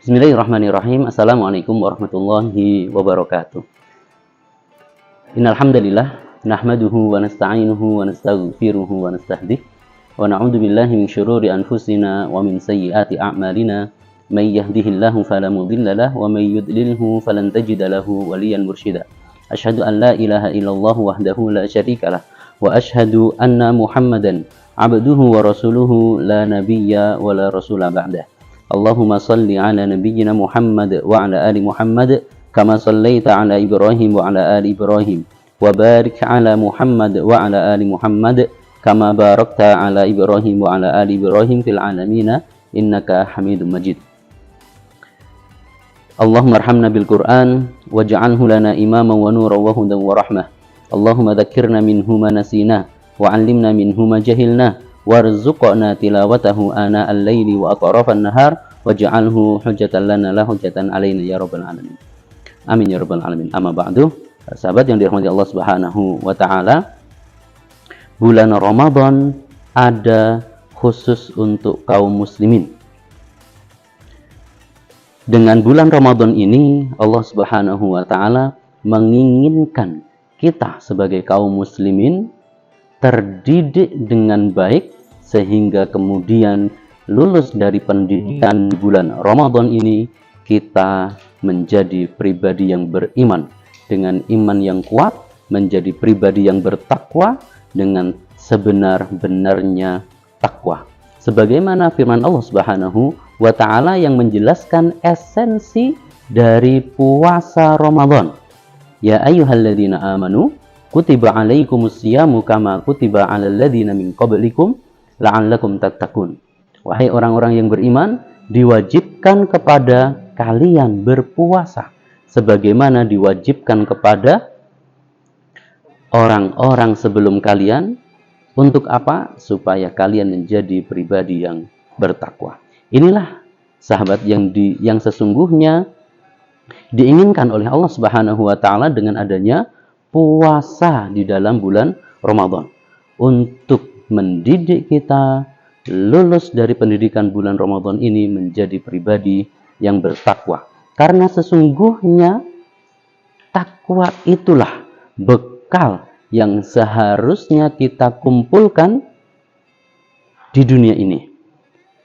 Bismillahirrahmanirrahim. Assalamualaikum warahmatullahi wabarakatuh. Innal hamdalillah nahmaduhu wa nasta'inuhu wa nastaghfiruhu wa nastahdihi wa na'udzu billahi min syururi anfusina wa min sayyiati a'malina may yahdihillahu fala mudilla lahu wa may yudlilhu falan tajida lahu waliyan mursyida. Asyhadu an la ilaha illallah wahdahu la syarika lah wa asyhadu anna Muhammadan abduhu wa rasuluhu la nabiyya wa la rasula ba'dah. Allahumma salli ala nabiyyina Muhammad wa ala ali Muhammad kama sallaita ala Ibrahim wa ala ali Ibrahim wa barik ala Muhammad wa ala ali Muhammad kama barakta ala Ibrahim wa ala ali Ibrahim fil alamin innaka Hamidum Majid. Allahumma arhamna bil Qur'an waj'alhu lana imaman wa nuran wa hudan wa rahmah. Allahumma dhakkirna minhu ma nasina wa 'allimna minhu ma jahilna warzuqna tilawatahu ana al-laili wa atrafan nahar waj'alhu hujjatan lana la hujjatan alaina ya rabbal alamin. Amin ya rabbal alamin. Amma ba'du. Sahabat yang dirahmati Allah Subhanahu wa taala, bulan Ramadan ada khusus untuk kaum muslimin. Dengan bulan Ramadan ini Allah Subhanahu wa taala menginginkan kita sebagai kaum muslimin terdidik dengan baik sehingga kemudian lulus dari pendidikan bulan Ramadan ini kita menjadi pribadi yang beriman, dengan iman yang kuat menjadi pribadi yang bertakwa dengan sebenar-benarnya takwa. Sebagaimana firman Allah Subhanahu wa taala yang menjelaskan esensi dari puasa Ramadan. Ya ayyuhalladzina amanu kutiba alaikumus syiyamu kama kutiba alal ladzina min qablikum la'allakum tattaqun. Wahai orang-orang yang beriman, diwajibkan kepada kalian berpuasa sebagaimana diwajibkan kepada orang-orang sebelum kalian. Untuk apa? Supaya kalian menjadi pribadi yang bertakwa. Inilah sahabat yang sesungguhnya diinginkan oleh Allah Subhanahu wa taala dengan adanya puasa di dalam bulan Ramadan, untuk mendidik kita lulus dari pendidikan bulan Ramadan ini menjadi pribadi yang bertakwa. Karena sesungguhnya takwa itulah bekal yang seharusnya kita kumpulkan di dunia ini.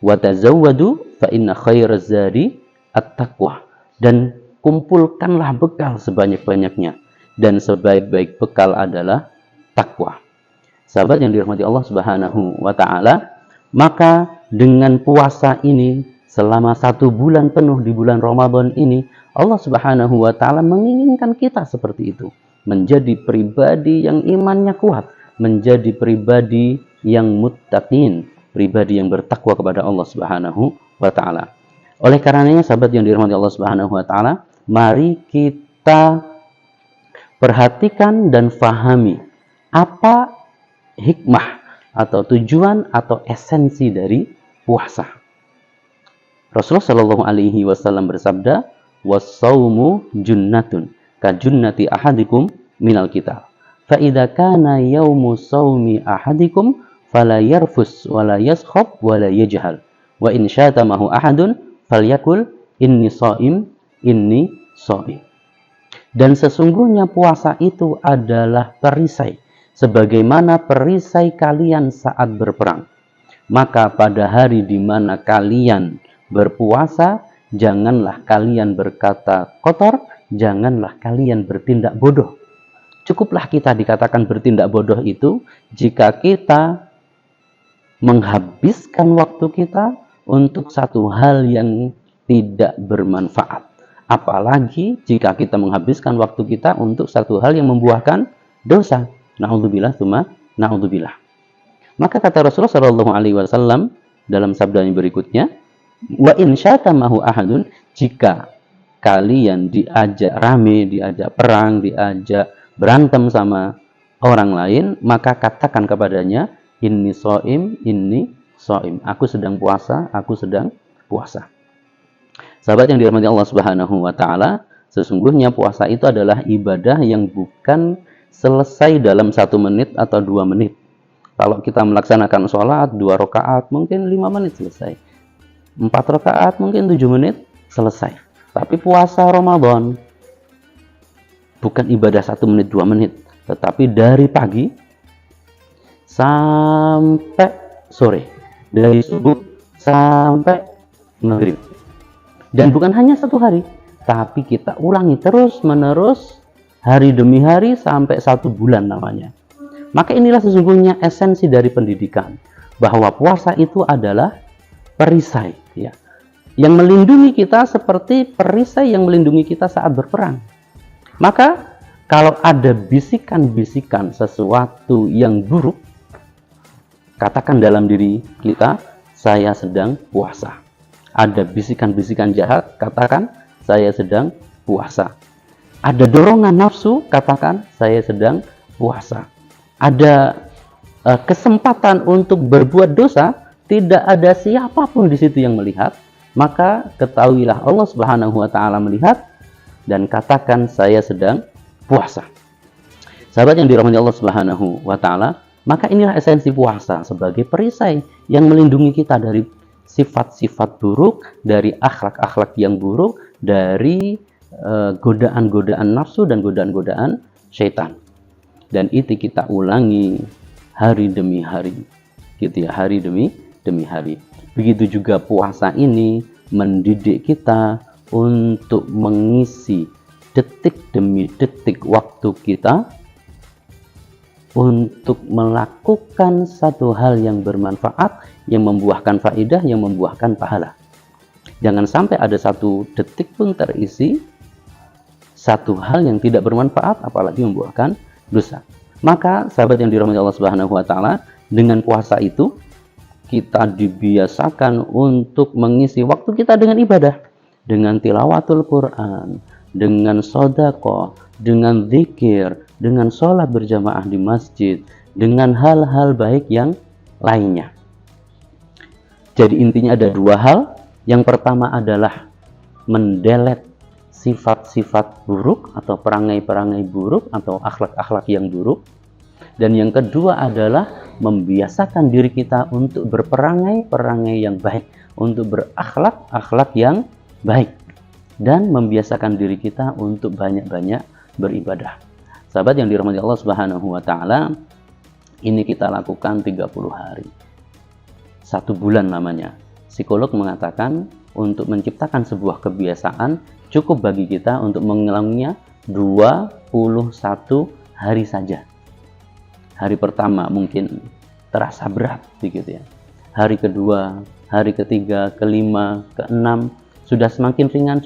Wa tazawwadu fa inna khairaz zadi at-taqwa. Dan kumpulkanlah bekal sebanyak-banyaknya, dan sebaik-baik bekal adalah takwa. Sahabat yang dirahmati Allah Subhanahu wa taala, maka dengan puasa ini selama 1 bulan penuh di bulan Ramadan ini, Allah Subhanahu wa taala menginginkan kita seperti itu, menjadi pribadi yang imannya kuat, menjadi pribadi yang muttaqin, pribadi yang bertakwa kepada Allah Subhanahu wa taala. Oleh karenanya sahabat yang dirahmati Allah Subhanahu wa taala, mari kita perhatikan dan fahami apa hikmah atau tujuan atau esensi dari puasa. Rasulullah Shallallahu Alaihi Wasallam bersabda, "Was-saumu junnatun, kajunnati ahadikum minal kitab. Fa idza kana yaumu saumi ahadikum fala yarfus wala yaskhab wala yajhal. Wa in syatamahu ahadun falyakul inni shaim, inni shaim." Dan sesungguhnya puasa itu adalah perisai, sebagaimana perisai kalian saat berperang. Maka pada hari di mana kalian berpuasa, janganlah kalian berkata kotor, janganlah kalian bertindak bodoh. Cukuplah kita dikatakan bertindak bodoh itu jika kita menghabiskan waktu kita untuk satu hal yang tidak bermanfaat. Apalagi jika kita menghabiskan waktu kita untuk satu hal yang membuahkan dosa. Na'udzubillah tsumma na'udzubillah. Maka kata Rasulullah sallallahu alaihi wasallam dalam sabdanya berikutnya, wa in syatamahu ahadun, jika kalian diajak rame, diajak perang, diajak berantem sama orang lain, maka katakan kepadanya, inni shaim, inni shaim. Aku sedang puasa, aku sedang puasa. Sahabat yang dirahmati Allah Subhanahu wa taala, sesungguhnya puasa itu adalah ibadah yang bukan selesai dalam 1 menit atau 2 menit. Kalau kita melaksanakan sholat 2 rakaat mungkin 5 menit selesai. 4 rakaat mungkin 7 menit selesai. Tapi puasa Ramadan bukan ibadah 1 menit 2 menit, tetapi dari pagi sampai sore, dari subuh sampai maghrib. Dan bukan hanya 1 hari, tapi kita ulangi terus menerus hari demi hari sampai 1 bulan namanya. Maka inilah sesungguhnya esensi dari pendidikan, bahwa puasa itu adalah perisai, ya, yang melindungi kita seperti perisai yang melindungi kita saat berperang. Maka kalau ada bisikan-bisikan sesuatu yang buruk, katakan dalam diri kita, saya sedang puasa. Ada bisikan-bisikan jahat, katakan saya sedang puasa. Ada dorongan nafsu, katakan saya sedang puasa. Ada kesempatan untuk berbuat dosa, tidak ada siapapun di situ yang melihat, maka ketahuilah Allah Subhanahu wa taala melihat dan katakan saya sedang puasa. Sahabat yang dirahmati Allah Subhanahu wa taala, maka inilah esensi puasa sebagai perisai yang melindungi kita dari sifat-sifat buruk, dari akhlak-akhlak yang buruk, dari godaan-godaan nafsu dan godaan-godaan syaitan. Dan itu kita ulangi hari demi hari, gitu ya, hari demi hari. Begitu juga puasa ini mendidik kita untuk mengisi detik demi detik waktu kita untuk melakukan satu hal yang bermanfaat, yang membuahkan faedah, yang membuahkan pahala. Jangan sampai ada 1 detik pun terisi satu hal yang tidak bermanfaat, apalagi membuahkan dosa. Maka sahabat yang dirahmati Allah Subhanahu wa taala, dengan puasa itu kita dibiasakan untuk mengisi waktu kita dengan ibadah, dengan tilawatul Quran, dengan sedekah, dengan zikir, dengan sholat berjamaah di masjid, dengan hal-hal baik yang lainnya. Jadi intinya ada 2 hal. Yang pertama adalah mendelete sifat-sifat buruk atau perangai-perangai buruk atau akhlak-akhlak yang buruk. Dan yang kedua adalah membiasakan diri kita untuk berperangai-perangai yang baik, untuk berakhlak-akhlak yang baik, dan membiasakan diri kita untuk banyak-banyak beribadah. Sahabat yang dirahmati Allah Subhanahu wa taala, ini kita lakukan 30 hari. 1 bulan namanya. Psikolog mengatakan untuk menciptakan sebuah kebiasaan cukup bagi kita untuk mengulanginya 21 hari saja. Hari pertama mungkin terasa berat begitu ya. Hari kedua, hari ketiga, kelima, keenam sudah semakin ringan,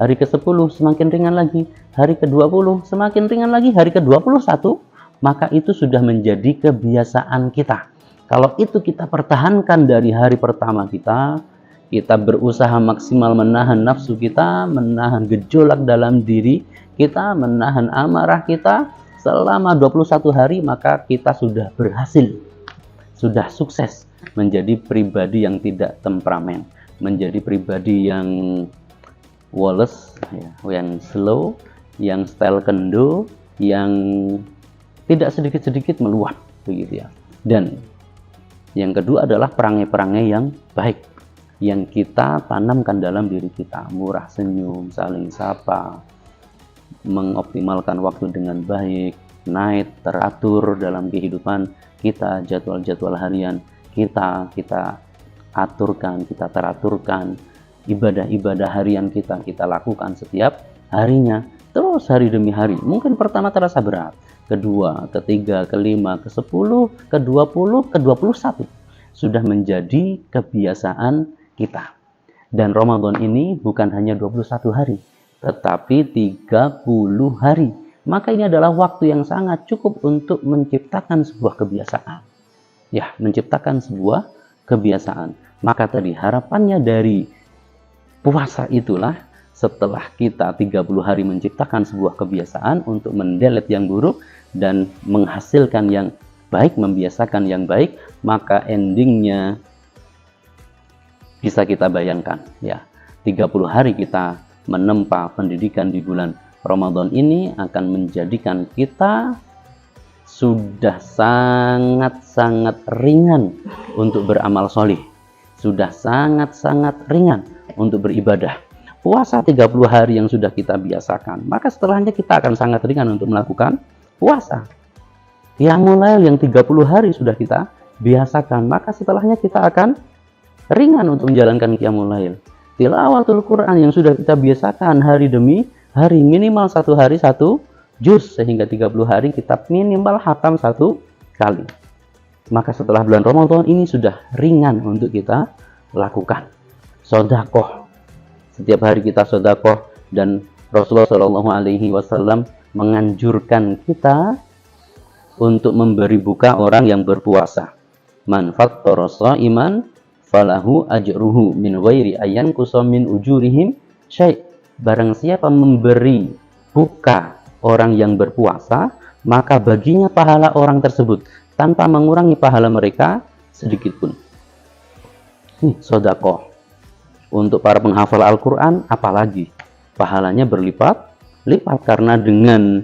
Hari ke-10 semakin ringan lagi, hari ke-20 semakin ringan lagi, hari ke-21 maka itu sudah menjadi kebiasaan kita. Kalau itu kita pertahankan dari hari pertama kita berusaha maksimal menahan nafsu kita, menahan gejolak dalam diri kita, menahan amarah kita selama 21 hari, maka kita sudah berhasil, sudah sukses menjadi pribadi yang tidak temperamen, menjadi pribadi yang woles, yang slow, yang style kendo, yang tidak sedikit-sedikit meluap begitu ya. Dan yang kedua adalah perangai-perangai yang baik yang kita tanamkan dalam diri kita, murah senyum, saling sapa, mengoptimalkan waktu dengan baik, night teratur dalam kehidupan kita, jadwal-jadwal harian kita aturkan, kita teraturkan, ibadah-ibadah harian kita lakukan setiap harinya, terus hari demi hari. Mungkin pertama terasa berat, kedua, ketiga, kelima, ke-10, ke-20, ke-21 sudah menjadi kebiasaan kita. Dan Ramadan ini bukan hanya 21 hari, tetapi 30 hari. Maka ini adalah waktu yang sangat cukup untuk menciptakan sebuah kebiasaan. Ya, menciptakan sebuah kebiasaan. Maka tadi harapannya dari puasa itulah, setelah kita 30 hari menciptakan sebuah kebiasaan untuk mendelete yang buruk dan menghasilkan yang baik, membiasakan yang baik, maka endingnya bisa kita bayangkan ya, 30 hari kita menempa pendidikan di bulan Ramadan ini akan menjadikan kita sudah sangat-sangat ringan untuk beramal soleh, sudah sangat-sangat ringan untuk beribadah. Puasa 30 hari yang sudah kita biasakan, maka setelahnya kita akan sangat ringan untuk melakukan puasa. Qiyamul Lail yang 30 hari sudah kita biasakan, maka setelahnya kita akan ringan untuk menjalankan Qiyamul Lail. Tilawatul Quran yang sudah kita biasakan hari demi hari, minimal 1 hari 1 juz, sehingga 30 hari kita minimal khatam 1 kali. Maka setelah bulan Ramadan ini sudah ringan untuk kita lakukan. Sedekah, setiap hari kita sedekah, dan Rasulullah SAW menganjurkan kita untuk memberi buka orang yang berpuasa. Man fattara sha'iman falahu ajruhu min ghairi ayyan kusamin ujurihim syai'. Barang siapa memberi buka orang yang berpuasa, maka baginya pahala orang tersebut tanpa mengurangi pahala mereka sedikit pun. Ini sedekah. Untuk para penghafal Al-Quran, apalagi pahalanya berlipat-lipat, karena dengan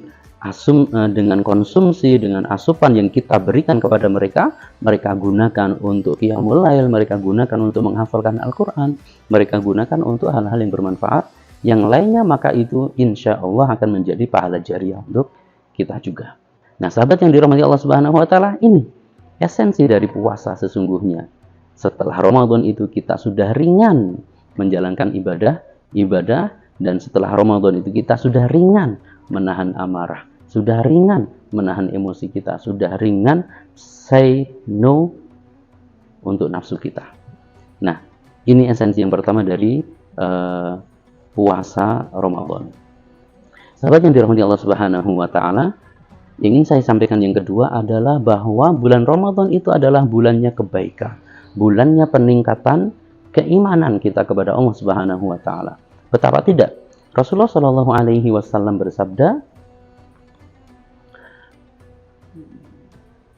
konsumsi, dengan asupan yang kita berikan kepada mereka, mereka gunakan untuk Qiyamul Lail, mereka gunakan untuk menghafalkan Al-Quran, mereka gunakan untuk hal-hal yang bermanfaat yang lainnya, maka itu insya Allah akan menjadi pahala jariah untuk kita juga. Nah, sahabat yang dirahmati Allah Subhanahu wa Ta'ala, ini esensi dari puasa sesungguhnya. Setelah Ramadan itu kita sudah ringan menjalankan ibadah, dan setelah Ramadan itu kita sudah ringan menahan amarah, sudah ringan menahan emosi kita, sudah ringan say no untuk nafsu kita. Nah, ini esensi yang pertama dari puasa Ramadan. Sahabat yang dirahmati Allah Subhanahu wa Ta'ala, ingin saya sampaikan yang kedua adalah bahwa bulan Ramadan itu adalah bulannya kebaikan, bulannya peningkatan keimanan kita kepada Allah Subhanahu wa Ta'ala. Betapa tidak, Rasulullah Shallallahu Alaihi Wasallam bersabda,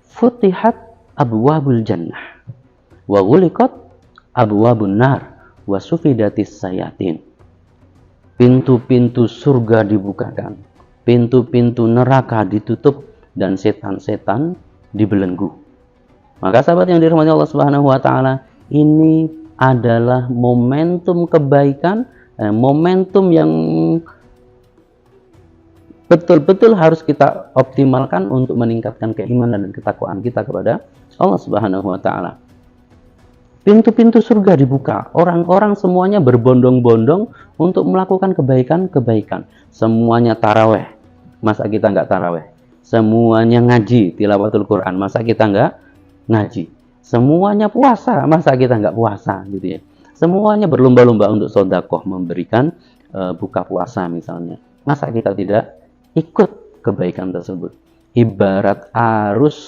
"Futihat abwabul jannah, wa ghuliqat abwabun nar, wa sufidatis sayatin." Pintu-pintu surga dibukakan, pintu-pintu neraka ditutup, dan setan-setan dibelenggu. Maka sahabat yang dirahmati Allah Subhanahu wa Ta'ala, ini adalah momentum kebaikan, momentum yang betul-betul harus kita optimalkan untuk meningkatkan keimanan dan ketakwaan kita kepada Allah Subhanahu wa Ta'ala. Pintu-pintu surga dibuka, orang-orang semuanya berbondong-bondong untuk melakukan kebaikan-kebaikan. Semuanya taraweh, masa kita nggak taraweh? Semuanya ngaji, tilawatul Quran, masa kita nggak ngaji? Semuanya puasa, masa kita nggak puasa, gitu ya? Semuanya berlomba-lomba untuk sedekah, memberikan buka puasa misalnya. Masa kita tidak ikut kebaikan tersebut? Ibarat arus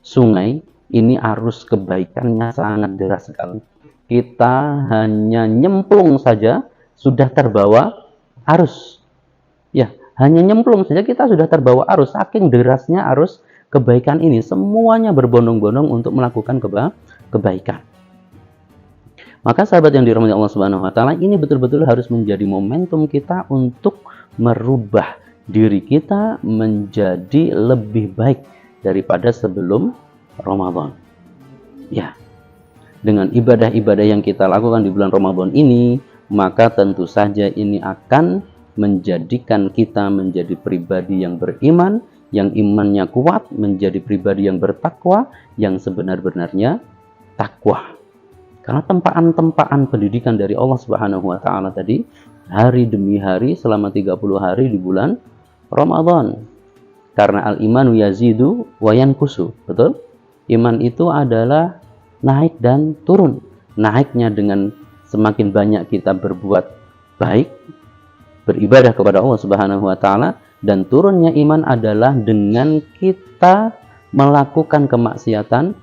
sungai, ini arus kebaikannya sangat deras sekali. Kita hanya nyemplung saja sudah terbawa arus. Ya, hanya nyemplung saja kita sudah terbawa arus. Saking derasnya arus kebaikan ini, semuanya berbondong-bondong untuk melakukan kebaikan. Maka sahabat yang dirahmati Allah Subhanahu wa Ta'ala, ini betul-betul harus menjadi momentum kita untuk merubah diri kita menjadi lebih baik daripada sebelum Ramadan. Ya, dengan ibadah-ibadah yang kita lakukan di bulan Ramadan ini, maka tentu saja ini akan menjadikan kita menjadi pribadi yang beriman, yang imannya kuat, menjadi pribadi yang bertakwa, yang sebenar-benarnya takwa. Karena tempaan-tempaan pendidikan dari Allah Subhanahu wa Ta'ala tadi, hari demi hari selama 30 hari di bulan Ramadan. Karena al-imanu yazidu wa yankusu, betul? Iman itu adalah naik dan turun. Naiknya dengan semakin banyak kita berbuat baik, beribadah kepada Allah Subhanahu wa Ta'ala, dan turunnya iman adalah dengan kita melakukan kemaksiatan.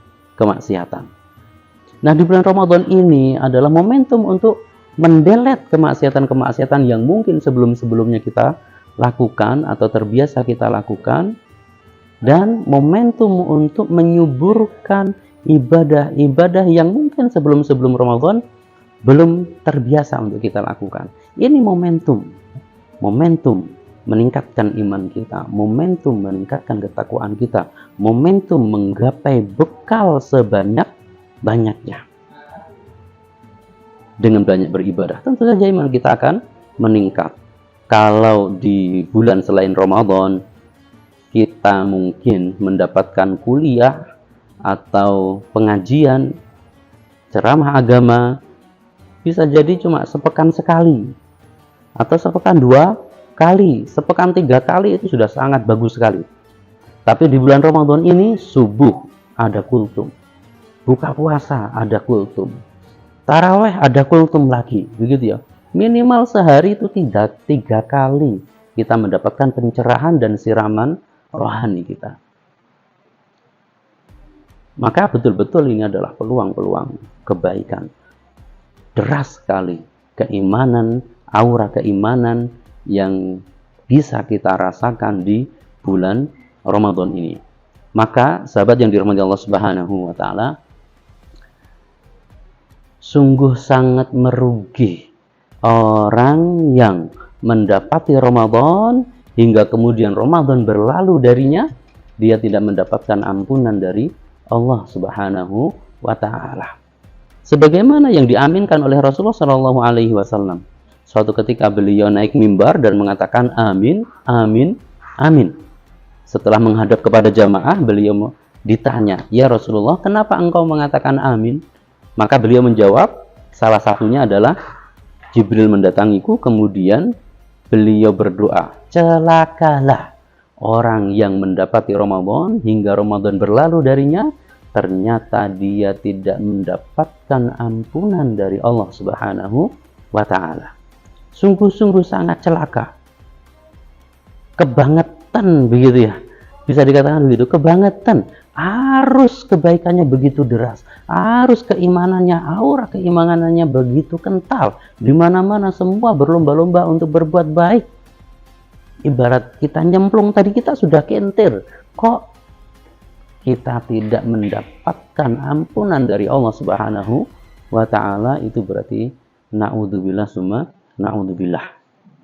Nah, di bulan Ramadan ini adalah momentum untuk mendelet kemaksiatan-kemaksiatan yang mungkin sebelum-sebelumnya kita lakukan atau terbiasa kita lakukan, dan momentum untuk menyuburkan ibadah-ibadah yang mungkin sebelum Ramadan belum terbiasa untuk kita lakukan. Ini momentum meningkatkan iman kita, momentum meningkatkan ketakwaan kita, momentum menggapai bekal sebanyak-banyaknya. dengan banyak beribadah, tentu saja iman kita akan meningkat. Kalau di bulan selain Ramadan kita mungkin mendapatkan kuliah atau pengajian, ceramah agama, bisa jadi cuma sepekan sekali, atau sepekan 2 kali, sepekan 3 kali, itu sudah sangat bagus sekali. Tapi di bulan Ramadan ini, subuh ada kultum, buka puasa ada kultum, taraweh ada kultum lagi, begitu ya. Minimal sehari itu 3 kali kita mendapatkan pencerahan dan siraman rohani kita. Maka betul-betul ini adalah peluang-peluang kebaikan. Deras sekali keimanan, aura keimanan yang bisa kita rasakan di bulan Ramadan ini. Maka sahabat yang dirahmati Allah Subhanahu wa taala, sungguh sangat merugi orang yang mendapati Ramadan hingga kemudian Ramadan berlalu darinya, dia tidak mendapatkan ampunan dari Allah Subhanahu wa taala. Sebagaimana yang diaminkan oleh Rasulullah Shallallahu alaihi wasallam. Suatu ketika beliau naik mimbar dan mengatakan amin, amin, amin. Setelah menghadap kepada jamaah, beliau ditanya, "Ya Rasulullah, kenapa engkau mengatakan amin?" Maka beliau menjawab, salah satunya adalah Jibril mendatangiku, kemudian beliau berdoa, celakalah orang yang mendapati Ramadan hingga Ramadan berlalu darinya, ternyata dia tidak mendapatkan ampunan dari Allah Subhanahu wa taala. Sungguh-sungguh sangat celaka. Kebangetan begitu ya. Bisa dikatakan begitu, kebangetan. Arus kebaikannya begitu deras, arus keimanannya, aura keimanannya begitu kental. Di mana-mana semua berlomba-lomba untuk berbuat baik. Ibarat kita nyemplung tadi, kita sudah kentir. Kok kita tidak mendapatkan ampunan dari Allah Subhanahu wa taala? Itu berarti naudzubillah summa naudzubillah.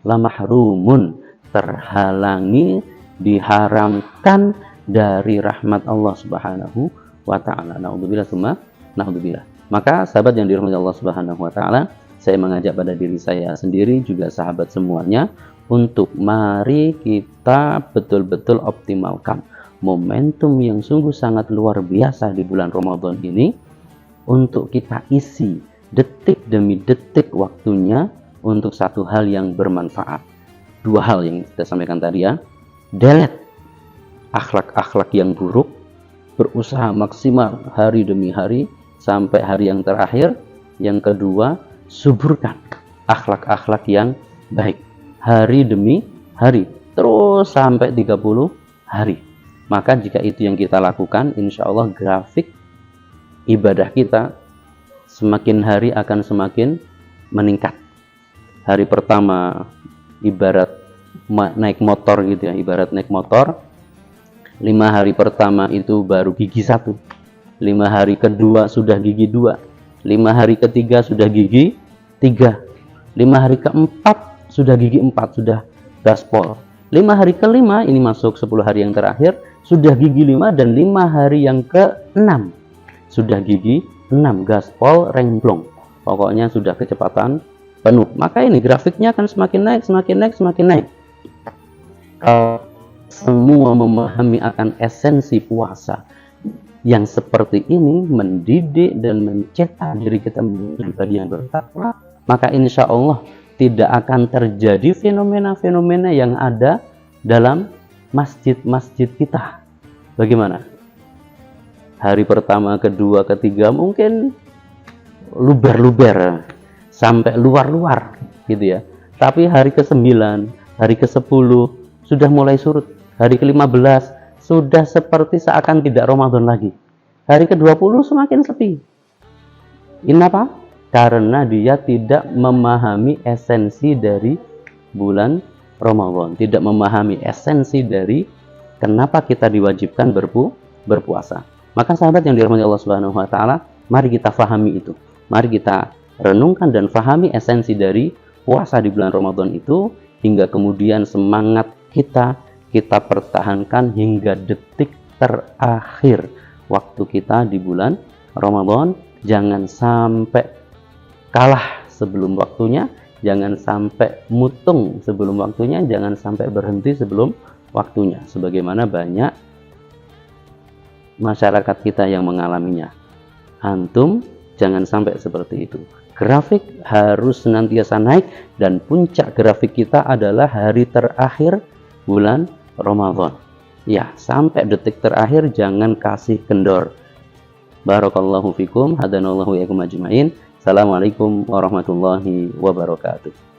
La mahrumun, terhalangi, diharamkan dari rahmat Allah Subhanahu wa taala. Naudzubillah summa naudzubillah. Maka sahabat yang dirahmati Allah Subhanahu wa taala, saya mengajak pada diri saya sendiri juga sahabat semuanya untuk mari kita betul-betul optimalkan momentum yang sungguh sangat luar biasa di bulan Ramadan ini untuk kita isi detik demi detik waktunya untuk satu hal yang bermanfaat. 2 hal yang kita sampaikan tadi ya. Delete akhlak-akhlak yang buruk, berusaha maksimal hari demi hari sampai hari yang terakhir. Yang kedua, suburkan akhlak-akhlak yang baik hari demi hari, terus sampai 30 hari. Maka jika itu yang kita lakukan, insya Allah grafik ibadah kita semakin hari akan semakin meningkat. Hari pertama ibarat naik motor gitu ya, ibarat naik motor, 5 hari pertama itu baru gigi 1, 5 hari kedua sudah gigi 2, 5 hari ketiga sudah gigi 3, 5 hari keempat sudah gigi 4, sudah gaspol. 5 hari kelima, ini masuk 10 hari yang terakhir, sudah gigi 5, dan 5 hari yang ke-6 sudah gigi 6, gaspol, remblong. Pokoknya sudah kecepatan penuh. Maka ini grafiknya akan semakin naik, semakin naik, semakin naik. Semua memahami akan esensi puasa yang seperti ini, mendidik dan mencetak diri kita menjadi pribadi yang bertakwa, maka insya Allah tidak akan terjadi fenomena-fenomena yang ada dalam masjid-masjid kita. Bagaimana? Hari pertama, kedua, ketiga mungkin luber-luber sampai luar-luar gitu ya. Tapi hari ke-9, hari ke-10 sudah mulai surut. Hari ke-15 sudah seperti seakan tidak Ramadan lagi. Hari ke-20 semakin sepi. Kenapa? Karena dia tidak memahami esensi dari bulan Ramadan, tidak memahami esensi dari kenapa kita diwajibkan berpuasa. Maka sahabat yang dirahmati Allah Subhanahu wa taala, mari kita fahami itu. Mari kita renungkan dan fahami esensi dari puasa di bulan Ramadan itu, hingga kemudian semangat kita pertahankan hingga detik terakhir waktu kita di bulan Ramadan. Jangan sampai kalah sebelum waktunya, jangan sampai mutung sebelum waktunya, jangan sampai berhenti sebelum waktunya. Sebagaimana banyak masyarakat kita yang mengalaminya. Antum jangan sampai seperti itu. Grafik harus senantiasa naik, dan puncak grafik kita adalah hari terakhir bulan Ramadan. Ya, sampai detik terakhir jangan kasih kendor. Barakallahu fikum, hadanallahu yakum ajmain. Assalamualaikum warahmatullahi wabarakatuh.